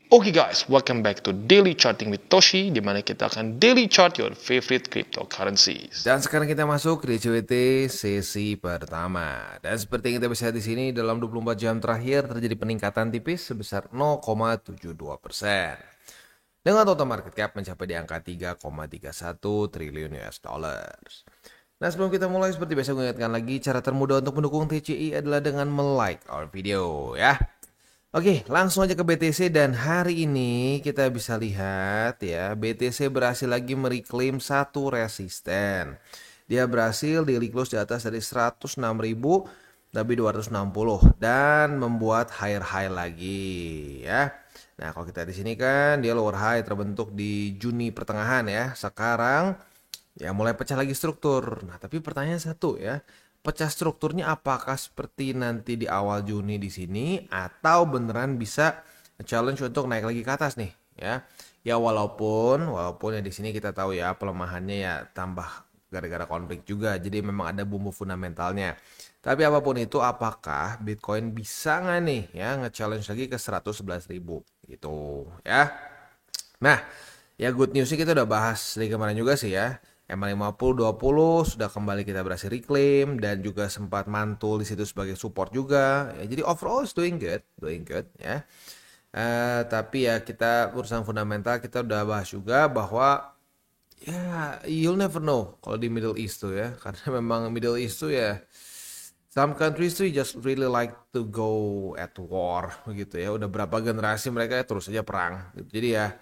Oke guys, welcome back to Daily Charting with Toshi, di mana kita akan daily chart your favorite cryptocurrencies. Dan sekarang kita masuk ke DCWT sesi pertama. Dan seperti yang kita bisa lihat di sini, dalam 24 jam terakhir terjadi peningkatan tipis sebesar 0,72%. Dengan total market cap mencapai di angka 3,31 triliun US dollars. Nah, sebelum kita mulai, seperti biasa gue ingatkan lagi, cara termudah untuk mendukung TCI adalah dengan like our video ya. Oke, langsung aja ke BTC, dan hari ini kita bisa lihat ya, BTC berhasil lagi mereclaim satu resisten. Dia berhasil daily close di atas dari 106.000 tapi 260 dan membuat higher high lagi ya. Nah, kalau kita di sini kan dia lower high terbentuk di Juni pertengahan ya. Sekarang ya mulai pecah lagi struktur. Nah, tapi pertanyaan satu ya, pecah strukturnya apakah seperti nanti di awal Juni di sini atau beneran bisa challenge untuk naik lagi ke atas nih ya. Ya walaupun ya di sini kita tahu ya pelemahannya ya tambah gara-gara konflik juga. Jadi memang ada bumbu fundamentalnya. Tapi apapun itu, apakah Bitcoin bisa nggak nih ya nge-challenge lagi ke 111.000 gitu ya. Nah, ya good newsnya kita udah bahas dari kemarin juga sih ya. MA50 20 sudah kembali kita berhasil reclaim dan juga sempat mantul di situ sebagai support juga. Ya, jadi overall is doing good ya. Tapi ya kita urusan fundamental kita udah bahas juga bahwa ya you'll never know kalau di Middle East tuh ya, karena memang Middle East tuh ya some countries tuh just really like to go at war begitu ya. Udah berapa generasi mereka terus saja perang gitu. Jadi ya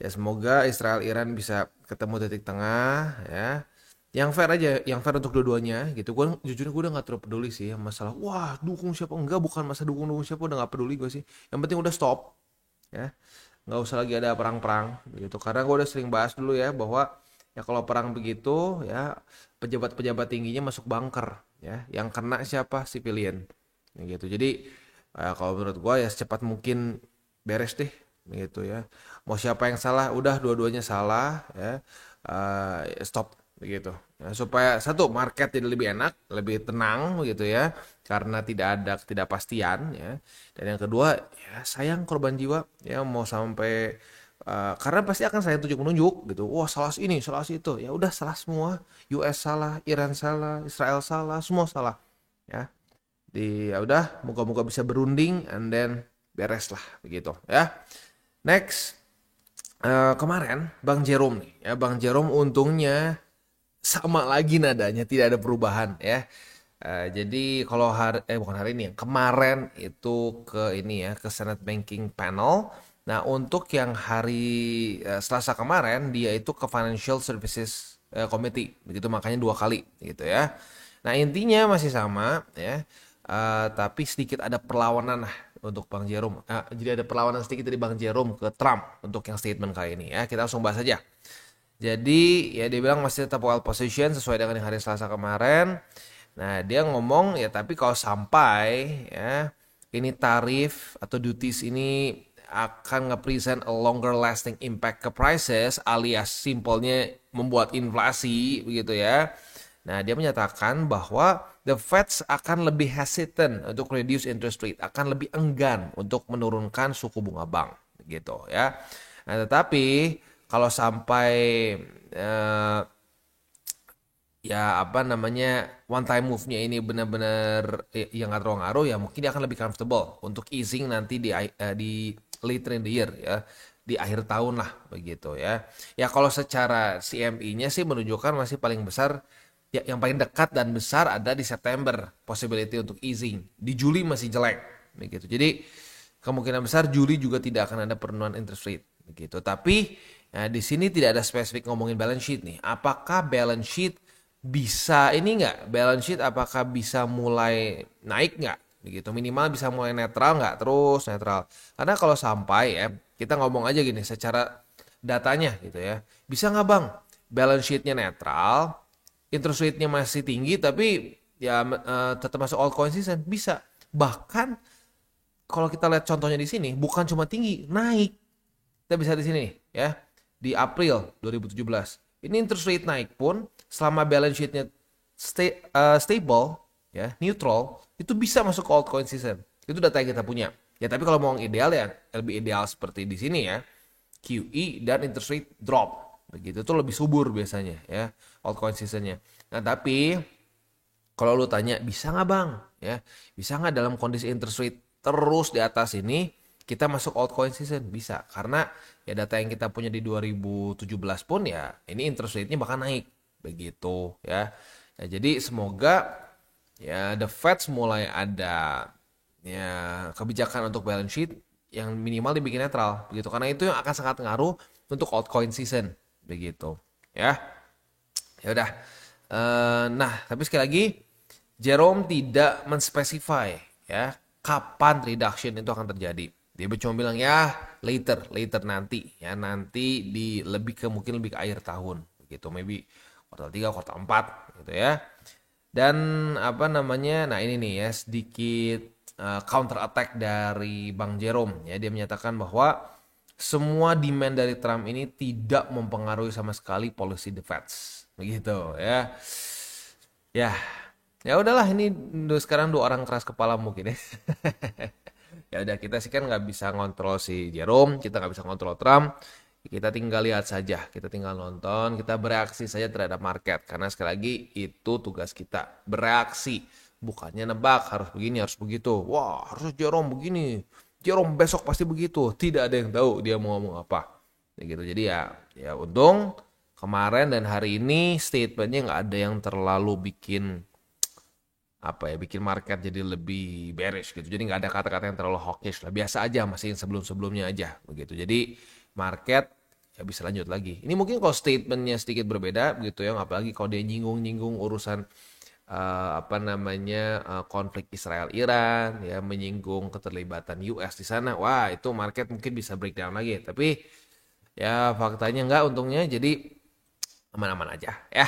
semoga Israel Iran bisa ketemu titik tengah ya. Yang fair aja, yang fair untuk dua-duanya gitu. Gue jujur gue udah gak terlalu peduli sih masalah wah dukung siapa enggak, bukan masa dukung siapa, udah gak peduli gue sih. Yang penting udah stop ya, nggak usah lagi ada perang-perang gitu, karena gue udah sering bahas dulu ya bahwa ya kalau perang begitu ya pejabat-pejabat tingginya masuk bunker ya, yang kena siapa, civilian gitu. Jadi kalau menurut gue ya secepat mungkin beres deh gitu ya. Mau siapa yang salah, udah dua-duanya salah ya. Stop begitu ya, supaya satu market jadi lebih enak, lebih tenang gitu ya, karena tidak ada ketidakpastian ya. Dan yang kedua ya sayang korban jiwa ya, mau sampai karena pasti akan saya tunjuk-menunjuk gitu. Wah, salah ini, salah itu. Ya udah salah semua. US salah, Iran salah, Israel salah, semua salah. Ya. Ya udah, moga-moga bisa berunding and then beres lah begitu ya. Next, kemarin Bang Jerome nih ya, Bang Jerome untungnya sama lagi nadanya, tidak ada perubahan ya. Jadi kalau bukan hari ini, yang kemarin itu ke ini ya, ke Senate Banking Panel. Nah, untuk yang hari Selasa kemarin dia itu ke Financial Services Committee, begitu, makanya dua kali gitu ya. Nah, intinya masih sama ya. Tapi sedikit ada perlawanan lah untuk Bang Jerome. Jadi ada perlawanan sedikit dari Bang Jerome ke Trump untuk yang statement kali ini ya. Kita langsung bahas aja. Jadi ya dia bilang masih tetap well position sesuai dengan hari Selasa kemarin. Nah, dia ngomong ya, tapi kalau sampai ya ini tarif atau duties ini akan nge-present a longer lasting impact ke prices, alias simpelnya membuat inflasi begitu ya. Nah, dia menyatakan bahwa the Fed akan lebih hesitant untuk reduce interest rate, akan lebih enggan untuk menurunkan suku bunga bank gitu ya. Nah, tetapi kalau sampai eh, ya apa namanya one time move-nya ini benar-benar yang nggak terlalu ngaruh, ya mungkin dia akan lebih comfortable untuk easing nanti di later in the year ya, di akhir tahun lah begitu ya. Ya kalau secara CME-nya sih menunjukkan masih paling besar ya, yang paling dekat dan besar ada di September possibility untuk easing. Di Juli masih jelek begitu. Jadi kemungkinan besar Juli juga tidak akan ada penurunan interest rate begitu. Tapi ya, di sini tidak ada spesifik ngomongin balance sheet nih. Apakah balance sheet bisa ini nggak, balance sheet apakah bisa mulai naik nggak begitu, minimal bisa mulai netral nggak, terus netral. Karena kalau sampai ya kita ngomong aja gini secara datanya gitu ya, bisa nggak bang balance sheetnya netral, interest rate-nya masih tinggi tapi ya tetap masuk altcoin season, bisa. Bahkan kalau kita lihat contohnya di sini bukan cuma tinggi, naik. Kita bisa di sini ya, di April 2017 ini interest rate naik pun selama balance sheet-nya stable ya, neutral, itu bisa masuk ke altcoin season. Itu data yang kita punya. Ya tapi kalau mau yang ideal ya lebih ideal seperti di sini ya, QE dan interest rate drop. Begitu tuh lebih subur biasanya ya altcoin seasonnya. Nah tapi kalau lu tanya bisa nggak bang, ya bisa nggak dalam kondisi interest rate terus di atas ini kita masuk altcoin season? Bisa, karena ya data yang kita punya di 2017 pun ya ini interest rate-nya bakal naik, begitu ya. Ya jadi semoga ya the Fed mulai ada ya kebijakan untuk balance sheet yang minimal dibikin netral, begitu. Karena itu yang akan sangat ngaruh untuk altcoin season, begitu ya. Ya udah. Nah, tapi sekali lagi Jerome tidak menspesify ya kapan reduction itu akan terjadi. Dia cuma bilang ya later nanti ya, nanti di lebih ke mungkin lebih ke akhir tahun gitu, maybe kuartal 3, kuartal 4 gitu ya. Dan apa namanya? Nah, ini nih ya sedikit counter attack dari Bang Jerome ya, dia menyatakan bahwa semua demand dari Trump ini tidak mempengaruhi sama sekali policy the Fed. Begitu ya. Ya, ya udahlah, ini sekarang dua orang keras kepala mungkin ya. Ya udah, kita sih kan nggak bisa ngontrol si Jerome, kita nggak bisa ngontrol Trump. Kita tinggal lihat saja, kita tinggal nonton, kita bereaksi saja terhadap market. Karena sekali lagi itu tugas kita, bereaksi. Bukannya nebak, harus begini, harus begitu. Wah, harus Jerome begini. Jerome besok pasti begitu. Tidak ada yang tahu dia mau ngomong apa. Ya gitu. Jadi ya untung kemarin dan hari ini statementnya nggak ada yang terlalu bikin bikin market jadi lebih bearish gitu. Jadi nggak ada kata-kata yang terlalu hawkish lah. Biasa aja, masih yang sebelum-sebelumnya aja begitu. Jadi market ya bisa lanjut lagi. Ini mungkin kalau statementnya sedikit berbeda begitu ya. Apalagi kalau dia nyinggung-nyinggung urusan konflik Israel-Iran ya, menyinggung keterlibatan US di sana. Wah, itu market mungkin bisa breakdown lagi. Tapi ya faktanya nggak, untungnya, jadi aman-aman aja ya.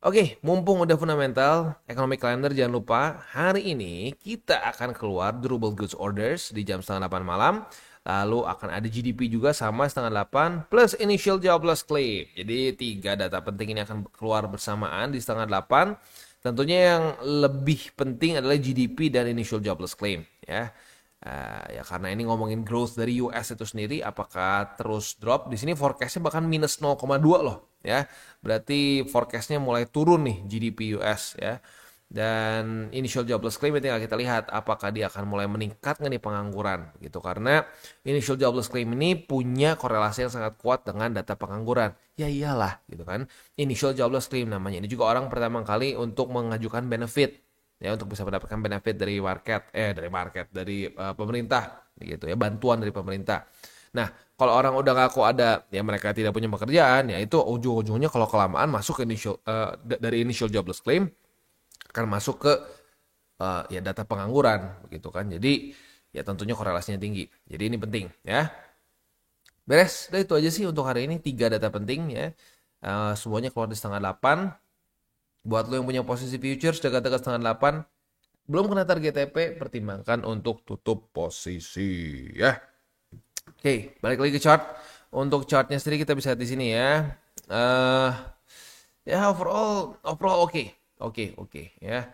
Oke, mumpung udah fundamental, economic calendar jangan lupa, hari ini kita akan keluar durable goods orders di jam 7:30 malam. Lalu akan ada GDP juga sama 7:30 plus initial jobless claim. Jadi 3 data penting ini akan keluar bersamaan di 7:30. Tentunya yang lebih penting adalah GDP dan initial jobless claim ya. Ya karena ini ngomongin growth dari US itu sendiri, apakah terus drop. Di sini forecastnya bahkan minus 0,2 loh ya, berarti forecastnya mulai turun nih GDP US ya. Dan initial jobless claim tinggal kita lihat apakah dia akan mulai meningkat nggak nih pengangguran gitu, karena initial jobless claim ini punya korelasi yang sangat kuat dengan data pengangguran. Ya iyalah gitu kan, initial jobless claim namanya, ini juga orang pertama kali untuk mengajukan benefit ya, untuk bisa mendapatkan benefit dari dari pemerintah gitu ya, bantuan dari pemerintah. Nah, kalau orang udah ngaku ada ya mereka tidak punya pekerjaan, ya itu ujung-ujungnya kalau kelamaan masuk ke dari initial jobless claim akan masuk ke ya data pengangguran begitu kan. Jadi ya tentunya korelasinya tinggi. Jadi ini penting ya. Beres, udah itu aja sih untuk hari ini, 3 data penting ya. Semuanya keluar di 7:30. Buat lo yang punya posisi futures dekat-dekat 7:30, belum kena target TP, pertimbangkan untuk tutup posisi ya. Oke, balik lagi ke chart. Untuk chartnya sendiri kita bisa lihat di sini ya. Ya overall oke ya.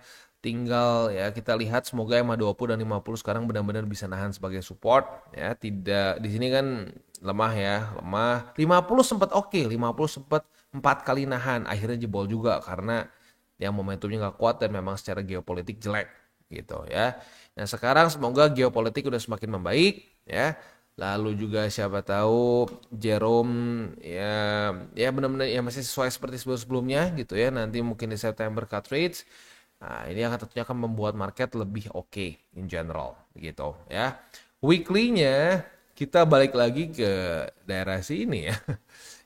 Tinggal ya kita lihat semoga MA20 dan 50 sekarang benar-benar bisa nahan sebagai support ya. Tidak, di sini kan lemah ya, lemah. 50 sempat 50 sempat 4 kali nahan, akhirnya jebol juga karena yang momentumnya nggak kuat dan memang secara geopolitik jelek gitu ya. Nah sekarang semoga geopolitik udah semakin membaik ya. Lalu juga siapa tahu Jerome ya benar-benar ya masih sesuai seperti sebelum-sebelumnya gitu ya. Nanti mungkin di September cut rates. Nah, ini akan tentunya akan membuat market lebih oke in general gitu ya. Weekly-nya kita balik lagi ke daerah sini ya.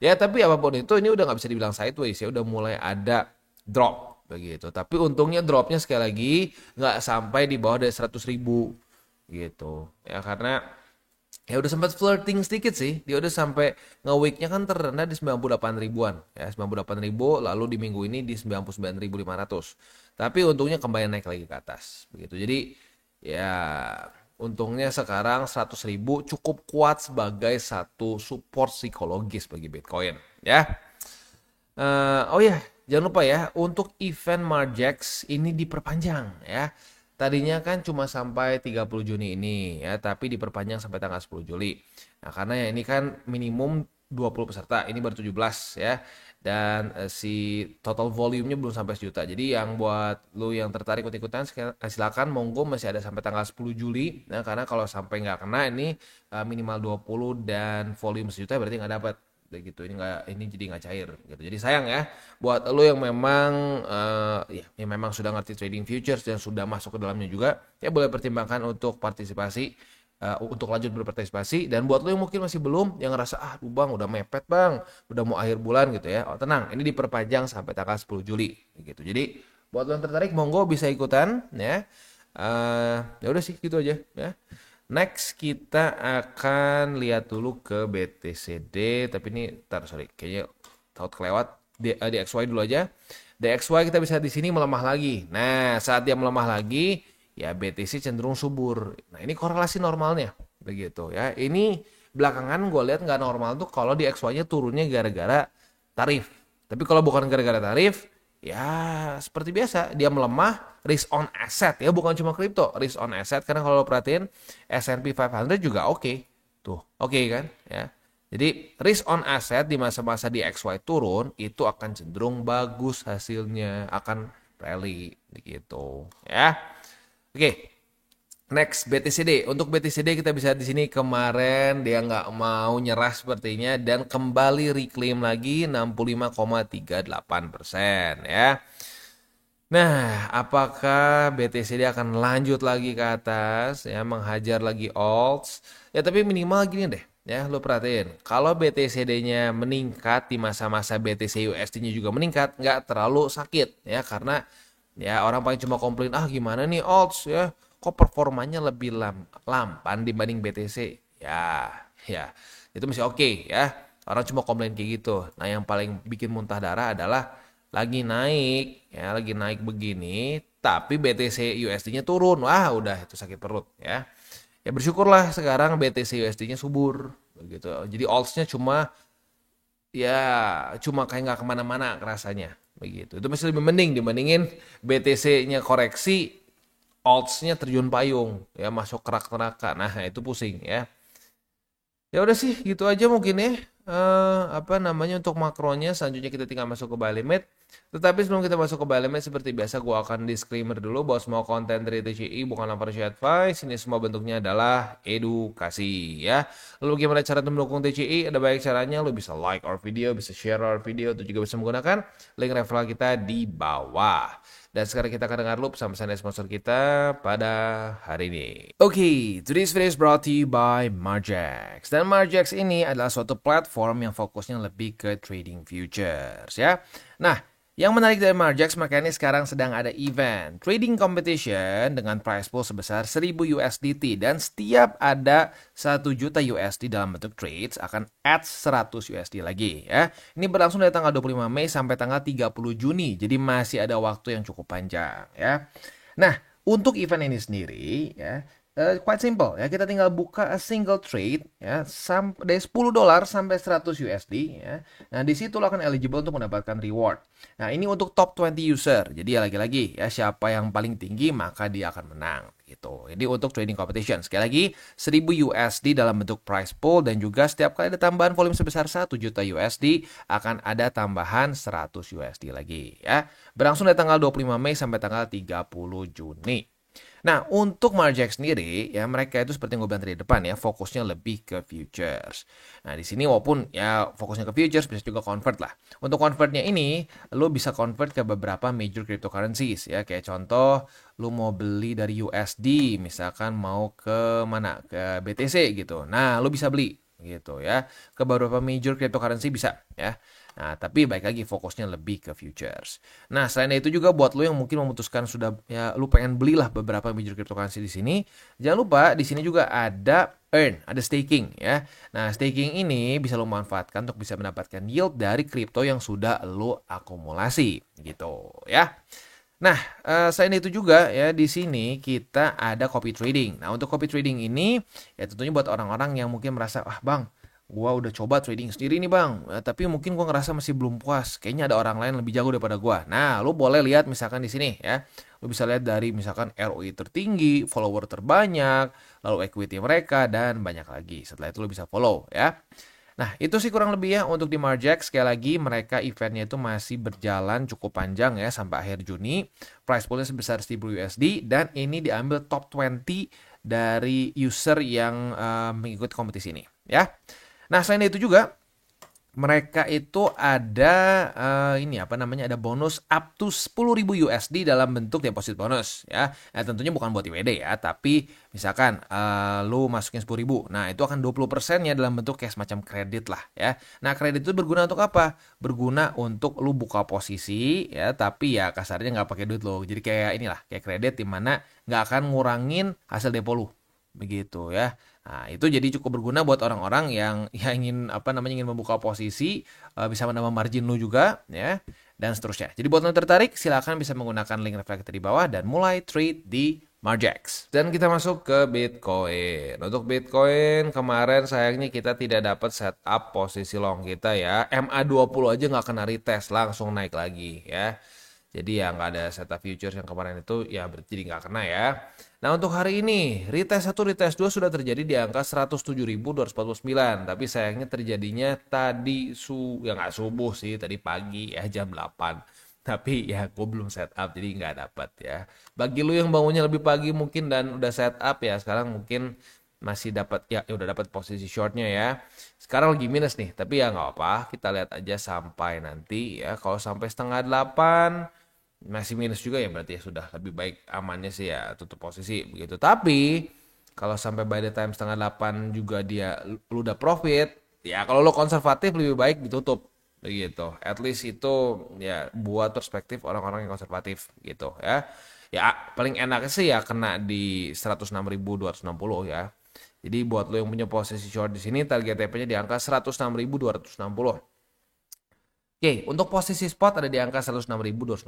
Ya tapi apapun itu ini udah nggak bisa dibilang sideways ya, udah mulai ada drop begitu. Tapi untungnya dropnya sekali lagi nggak sampai di bawah dari 100.000 gitu ya, karena ya udah sempat flirting sedikit sih. Dia udah sampai nge-weeknya kan terendah di 98 ribuan ya, 98 ribu, lalu di minggu ini di 99.500. Tapi untungnya kembali naik lagi ke atas begitu. Jadi ya untungnya sekarang 100 ribu cukup kuat sebagai satu support psikologis bagi Bitcoin ya. Oh ya, jangan lupa ya untuk event Margex ini diperpanjang ya. Tadinya kan cuma sampai 30 Juni ini ya, tapi diperpanjang sampai tanggal 10 Juli. Nah, karena ya ini kan minimum 20 peserta, ini baru 17 ya. Dan si total volume-nya belum sampai sejuta. Jadi yang buat lu yang tertarik ikut-ikutan silakan, monggo, masih ada sampai tanggal 10 Juli. Nah, karena kalau sampai nggak kena ini minimal 20 dan volume sejuta berarti nggak dapat. Gitu, ini jadi nggak cair gitu. Jadi sayang ya buat lo yang memang yang memang sudah ngerti trading futures dan sudah masuk ke dalamnya juga, ya boleh pertimbangkan untuk partisipasi, untuk lanjut berpartisipasi. Dan buat lo yang mungkin masih belum, yang ngerasa bang udah mepet bang, udah mau akhir bulan gitu ya, tenang, ini diperpanjang sampai tanggal 10 Juli gitu. Jadi buat lo yang tertarik monggo bisa ikutan ya. Ya udah sih gitu aja ya. Next kita akan lihat dulu ke BTCD, tapi ini sorry, kayaknya takut kelewat. DXY dulu aja. DXY kita bisa di sini melemah lagi. Nah, saat dia melemah lagi, ya BTC cenderung subur. Nah, ini korelasi normalnya begitu ya. Ini belakangan gue lihat nggak normal tuh kalau DXY-nya turunnya gara-gara tarif. Tapi kalau bukan gara-gara tarif, ya seperti biasa dia melemah, risk on asset ya, bukan cuma kripto, risk on asset. Karena kalau lo perhatiin S&P 500 juga oke. Tuh oke kan ya. Jadi risk on asset di masa-masa di XY turun itu akan cenderung bagus hasilnya, akan rally gitu ya. Oke. Next, BTCD. Untuk BTCD kita bisa di sini kemarin dia nggak mau nyerah sepertinya dan kembali reclaim lagi 65,38% ya. Nah, apakah BTCD akan lanjut lagi ke atas ya, menghajar lagi alts? Ya tapi minimal gini deh ya, lo perhatiin. Kalau BTCD-nya meningkat di masa-masa BTC USD-nya juga meningkat, nggak terlalu sakit ya, karena ya orang paling cuma komplain, gimana nih alts ya, kok performanya lebih lampan dibanding BTC. Ya itu masih oke ya. Orang cuma komplain kayak gitu. Nah, yang paling bikin muntah darah adalah lagi naik ya, lagi naik begini tapi BTC USD-nya turun. Wah, udah itu sakit perut ya. Ya bersyukurlah sekarang BTC USD-nya subur begitu. Jadi alts-nya cuma kayak nggak kemana-mana rasanya begitu. Itu masih lebih mending dibandingin BTC-nya koreksi, alts-nya terjun payung ya, masuk kerak neraka. Nah, itu pusing ya. Ya udah sih gitu aja mungkin ya. Untuk makronya selanjutnya kita tinggal masuk ke buy limit. Tetapi sebelum kita masuk ke buy limit, seperti biasa gue akan disclaimer dulu bahwa semua konten dari TCI bukanlah financial advice. Ini semua bentuknya adalah edukasi ya. Lalu bagaimana cara mendukung TCI? Ada banyak caranya. Lo bisa like our video, bisa share our video, atau juga bisa menggunakan link referral kita di bawah. Dan sekarang kita akan dengar pesan-pesan dari sponsor kita pada hari ini. Oke, today's video is brought to you by Margex. Dan Margex ini adalah suatu platform yang fokusnya lebih ke trading futures ya. Nah, yang menarik dari Margex, makanya sekarang sedang ada event trading competition dengan price pool sebesar 1000 USDT, dan setiap ada 1 juta USD dalam bentuk trades akan add 100 USD lagi ya. Ini berlangsung dari tanggal 25 Mei sampai tanggal 30 Juni. Jadi masih ada waktu yang cukup panjang ya. Nah, untuk event ini sendiri ya, quite simple ya, kita tinggal buka a single trade ya, dari $10 sampai 100 USD ya. Nah, di situ lo akan eligible untuk mendapatkan reward. Nah, ini untuk top 20 user. Jadi ya lagi-lagi ya, siapa yang paling tinggi maka dia akan menang gitu. Jadi untuk trading competition, sekali lagi 1000 USD dalam bentuk price pool, dan juga setiap kali ada tambahan volume sebesar 1 juta USD akan ada tambahan 100 USD lagi ya. Berlangsung dari tanggal 25 Mei sampai tanggal 30 Juni. Nah, untuk Margex sendiri ya, mereka itu seperti yang gue bilang tadi di depan ya, fokusnya lebih ke futures. Nah, di sini walaupun ya fokusnya ke futures, bisa juga convert lah. Untuk convertnya ini, lo bisa convert ke beberapa major cryptocurrencies ya. Kayak contoh, lo mau beli dari USD, misalkan mau ke mana? Ke BTC gitu. Nah, lo bisa beli gitu ya. Ke beberapa major cryptocurrency bisa ya. Nah, tapi baik lagi fokusnya lebih ke futures. Nah, selain itu juga buat lo yang mungkin memutuskan sudah ya, lo pengen belilah beberapa major cryptocurrency di sini, jangan lupa di sini juga ada earn, ada staking ya. Nah, staking ini bisa lo manfaatkan untuk bisa mendapatkan yield dari kripto yang sudah lo akumulasi gitu ya. Nah, selain itu juga ya, di sini kita ada copy trading. Nah, untuk copy trading ini ya tentunya buat orang-orang yang mungkin merasa, bang, gua udah coba trading sendiri nih bang, tapi mungkin gua ngerasa masih belum puas. Kayaknya ada orang lain lebih jago daripada gua. Nah, lu boleh lihat misalkan di sini ya. Lu bisa lihat dari misalkan ROI tertinggi, follower terbanyak, lalu equity mereka dan banyak lagi. Setelah itu lu bisa follow ya. Nah, itu sih kurang lebih ya untuk di Margex. Sekali lagi, mereka eventnya itu masih berjalan cukup panjang ya sampai akhir Juni. Price poolnya sebesar 1000 USD dan ini diambil top 20 dari user yang mengikuti kompetisi ini ya. Nah, selain itu juga mereka itu ada ini apa namanya ada bonus up to 10.000 USD dalam bentuk deposit bonus ya. Nah, tentunya bukan buat IWD ya, tapi misalkan lu masukin 10.000. Nah, itu akan 20%-nya dalam bentuk kayak semacam kredit lah ya. Nah, kredit itu berguna untuk apa? Berguna untuk lu buka posisi ya, tapi ya kasarnya nggak pakai duit lo. Jadi kayak inilah, kayak kredit di mana nggak akan ngurangin hasil depo lu. Begitu ya. Nah, itu jadi cukup berguna buat orang-orang yang ingin apa namanya ingin membuka posisi, bisa menambah margin lu juga ya dan seterusnya. Jadi buat lo yang tertarik silakan bisa menggunakan link reflector di bawah dan mulai trade di Margex. Dan kita masuk ke Bitcoin. Untuk Bitcoin kemarin sayangnya kita tidak dapat setup posisi long kita ya. MA20 aja nggak kena retest langsung naik lagi ya. Jadi ya nggak ada setup futures yang kemarin itu ya jadi nggak kena ya. Nah untuk hari ini retest 1 retest 2 sudah terjadi di angka 107.249. Tapi sayangnya terjadinya tadi ya nggak subuh sih, tadi pagi ya jam 8. Tapi ya gue belum setup jadi nggak dapat ya. Bagi lu yang bangunnya lebih pagi mungkin dan udah setup ya sekarang mungkin masih dapat ya udah dapat posisi shortnya ya. Sekarang lagi minus nih, tapi ya nggak apa, kita lihat aja sampai nanti ya. Kalau sampai setengah 8 masih minus juga ya berarti ya sudah lebih baik amannya sih ya tutup posisi begitu. Tapi kalau sampai by the time setengah 8 juga dia lu udah profit, ya kalau lu konservatif lebih baik ditutup begitu. At least itu ya buat perspektif orang-orang yang konservatif gitu ya. Ya paling enaknya sih ya kena di 106.260 ya. Jadi buat lo yang punya posisi short di sini target TP-nya di angka 106.260. Oke, untuk posisi spot ada di angka 106.260,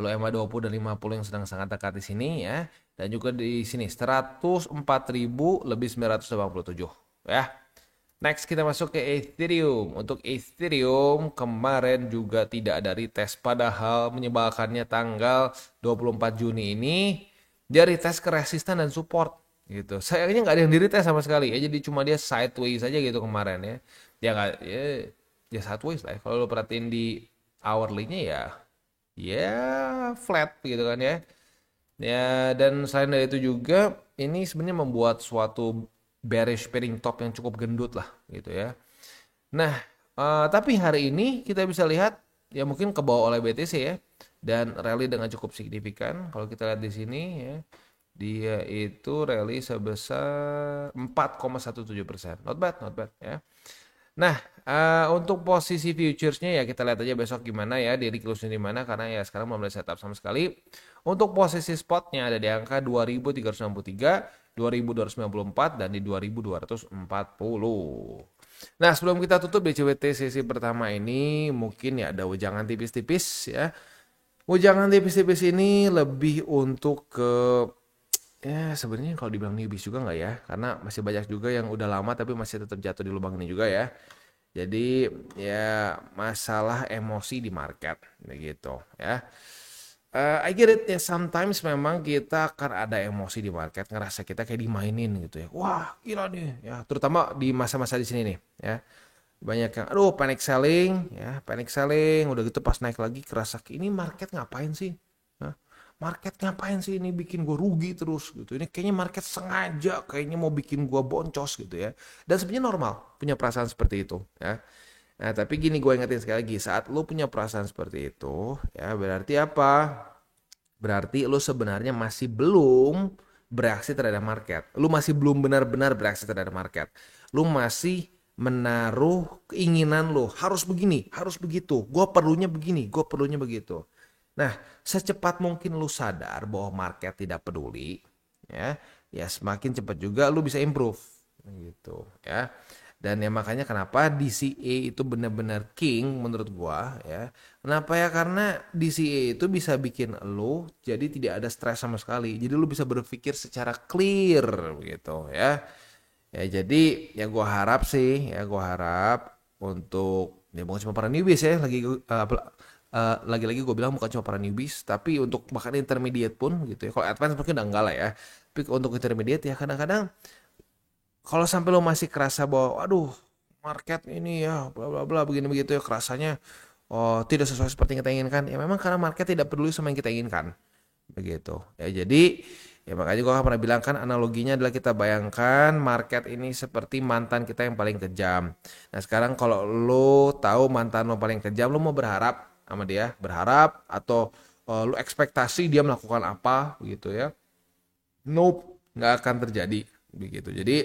lalu MA20 dan 50 yang sedang sangat dekat di sini ya. Dan juga di sini 104.000 lebih 987 ya. Next kita masuk ke Ethereum. Untuk Ethereum kemarin juga tidak ada retest padahal menyebalkannya tanggal 24 Juni ini dia retest ke resisten dan support gitu. Sayangnya nggak ada yang di retest sama sekali ya. Jadi cuma dia sideways saja gitu kemarin ya. Dia nggak ya sideways lah ya. Kalau lo perhatiin di hourly-nya ya flat gitu kan ya. Ya dan selain dari itu juga ini sebenarnya membuat suatu bearish pairing top yang cukup gendut lah gitu ya. Nah, tapi hari ini kita bisa lihat ya mungkin kebawa oleh BTC ya dan rally dengan cukup signifikan. Kalau kita lihat di sini ya, dia itu rally sebesar 4,17%. Not bad, not bad ya. Nah, untuk posisi futuresnya ya kita lihat aja besok gimana ya, di close di mana karena ya sekarang belum ada setup sama sekali. Untuk posisi spotnya ada di angka 2363, 2294 dan di 2240. Nah, sebelum kita tutup DCWT sesi pertama ini mungkin ya ada wejangan tipis-tipis ya. Wejangan tipis-tipis ini lebih untuk ke ya sebenarnya kalau dibilang newbies juga nggak ya, karena masih banyak juga yang udah lama tapi masih tetap jatuh di lubang ini juga ya. Jadi ya masalah emosi di market begitu ya. I get it ya, sometimes memang kita akan ada emosi di market, ngerasa kita kayak dimainin gitu ya. Wah gila nih ya, terutama di masa-masa di sini nih ya. Banyak yang aduh panic selling ya, panic selling udah gitu pas naik lagi kerasa ini market ngapain sih? Market ngapain sih ini bikin gue rugi terus gitu. Ini kayaknya market sengaja kayaknya mau bikin gue boncos gitu ya. Dan sebenarnya normal punya perasaan seperti itu ya. Nah tapi gini gue ingetin sekali lagi, saat lo punya perasaan seperti itu ya berarti apa? Berarti lo sebenarnya masih belum bereaksi terhadap market. Lo masih belum benar-benar bereaksi terhadap market. Lo masih menaruh keinginan lo harus begini, harus begitu. Gue perlunya begini, gue perlunya begitu. Nah, secepat mungkin lu sadar bahwa market tidak peduli, ya semakin cepat juga lu bisa improve, gitu, ya. Dan ya makanya kenapa DCA itu benar-benar king menurut gua, ya. Kenapa ya? Karena DCA itu bisa bikin lu jadi tidak ada stres sama sekali. Jadi lu bisa berpikir secara clear, gitu, ya. Ya jadi ya gue harap sih, ya gue harap untuk ya bukan cuma para newbies ya, lagi-lagi gue bilang bukan cuma para newbies, tapi untuk bahkan intermediate pun gitu ya. Kalau advance mungkin udah enggak lah ya. Tapi untuk intermediate ya kadang-kadang kalau sampai lo masih kerasa bahwa aduh market ini ya bla bla bla begini begitu ya kerasanya tidak sesuai seperti yang kita inginkan ya memang karena market tidak peduli sama yang kita inginkan begitu ya jadi ya makanya gue pernah bilang kan analoginya adalah kita bayangkan market ini seperti mantan kita yang paling kejam. Nah sekarang kalau lo tahu mantan lo paling kejam, lo mau berharap sama dia, berharap atau lo ekspektasi dia melakukan apa gitu ya, nope, nggak akan terjadi begitu. Jadi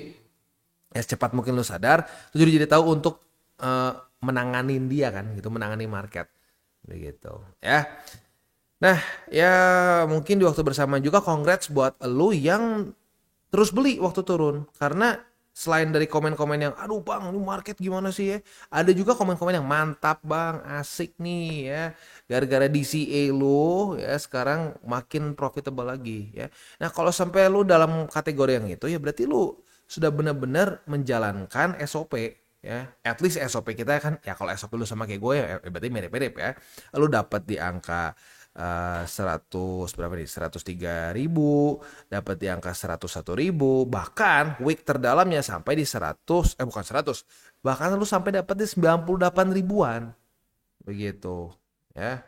ya secepat mungkin lu sadar, lu jadi tahu untuk menanganin dia kan gitu, menangani market begitu ya. Nah, ya mungkin di waktu bersamaan juga congrats buat lu yang terus beli waktu turun. Karena selain dari komen-komen yang aduh bang ini market gimana sih ya, ada juga komen-komen yang mantap bang, asik nih ya, gara-gara DCA lu ya sekarang makin profitable lagi ya. Nah kalau sampai lu dalam kategori yang itu ya berarti lu sudah benar-benar menjalankan SOP ya. At least SOP kita kan ya, kalau SOP lu sama kayak gue ya berarti mirip-mirip ya. Lu dapat di angka 100 berapa nih, 103.000, dapat di angka 101.000, bahkan week terdalamnya sampai di 100, bukan 100, bahkan lu sampai dapat di 98 ribuan begitu ya.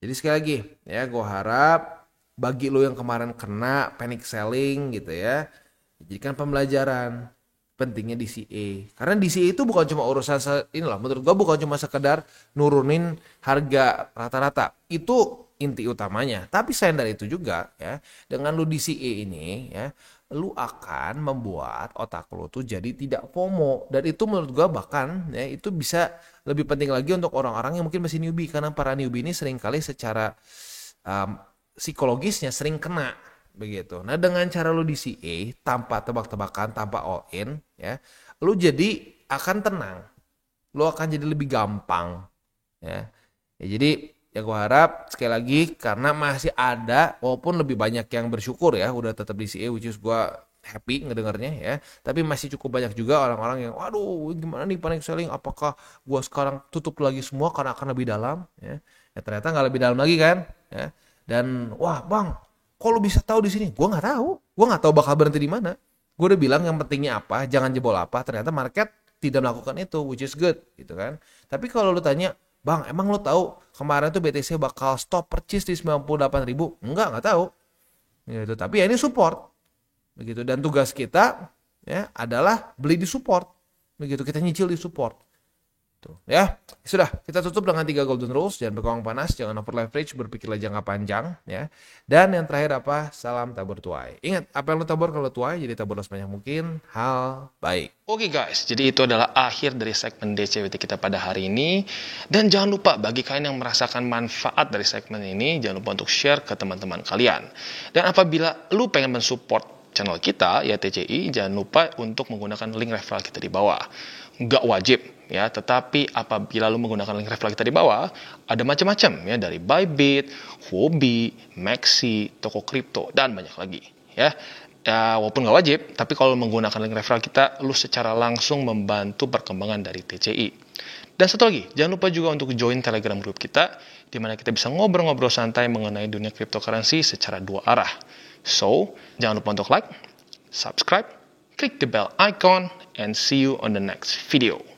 Jadi sekali lagi ya gue harap bagi lu yang kemarin kena panic selling gitu ya, jadikan pembelajaran pentingnya DCA. Karena DCA itu bukan cuma urusan inilah, menurut gua bukan cuma sekedar nurunin harga rata-rata. Itu inti utamanya. Tapi selain dari itu juga ya, dengan lu DCA ini ya, lu akan membuat otak lu tuh jadi tidak FOMO. Dan itu menurut gua bahkan ya itu bisa lebih penting lagi untuk orang-orang yang mungkin masih newbie, karena para newbie ini seringkali secara psikologisnya sering kena begitu. Nah dengan cara lu DCA tanpa tebak-tebakan, tanpa all in ya, lu jadi akan tenang, lu akan jadi lebih gampang ya. Ya jadi ya gue harap sekali lagi karena masih ada walaupun lebih banyak yang bersyukur ya udah tetap DCA, which is gue happy ngedengarnya ya, tapi masih cukup banyak juga orang-orang yang waduh gimana nih panic selling, apakah gue sekarang tutup lagi semua karena akan lebih dalam ya, ya ternyata nggak lebih dalam lagi kan ya. Dan wah bang kok lu bisa tahu di sini? Gue nggak tahu. Gue nggak tahu bakal berhenti di mana. Gue udah bilang yang pentingnya apa, jangan jebol apa. Ternyata market tidak melakukan itu, which is good, gitu kan. Tapi kalau lu tanya, bang, emang lu tahu kemarin tuh BTC bakal stop purchase di 98.000? Nggak tahu. Gitu. Tapi ya ini support, begitu. Dan tugas kita ya adalah beli di support, begitu. Kita nyicil di support. Tuh, ya sudah kita tutup dengan 3 golden rules. Jangan berkawang panas, jangan over leverage, berpikirlah jangka panjang ya. Dan yang terakhir apa? Salam tabur tuai. Ingat apa yang lo tabur kalau tuai, jadi taburlah sebanyak mungkin hal baik. Oke guys, jadi itu adalah akhir dari segmen DCWT kita pada hari ini. Dan jangan lupa bagi kalian yang merasakan manfaat dari segmen ini, jangan lupa untuk share ke teman-teman kalian. Dan apabila lu pengen mensupport channel kita ya TCI, jangan lupa untuk menggunakan link referral kita di bawah. Nggak wajib ya, tetapi apabila lu menggunakan link referral kita di bawah, ada macam-macam ya, dari Bybit, Huobi, Maxi, toko kripto dan banyak lagi ya. Ya walaupun nggak wajib, tapi kalau menggunakan link referral kita, lu secara langsung membantu perkembangan dari TCI. Dan satu lagi, jangan lupa juga untuk join Telegram group kita, di mana kita bisa ngobrol-ngobrol santai mengenai dunia cryptocurrency secara dua arah. So, jangan lupa untuk like, subscribe, click the bell icon, and see you on the next video.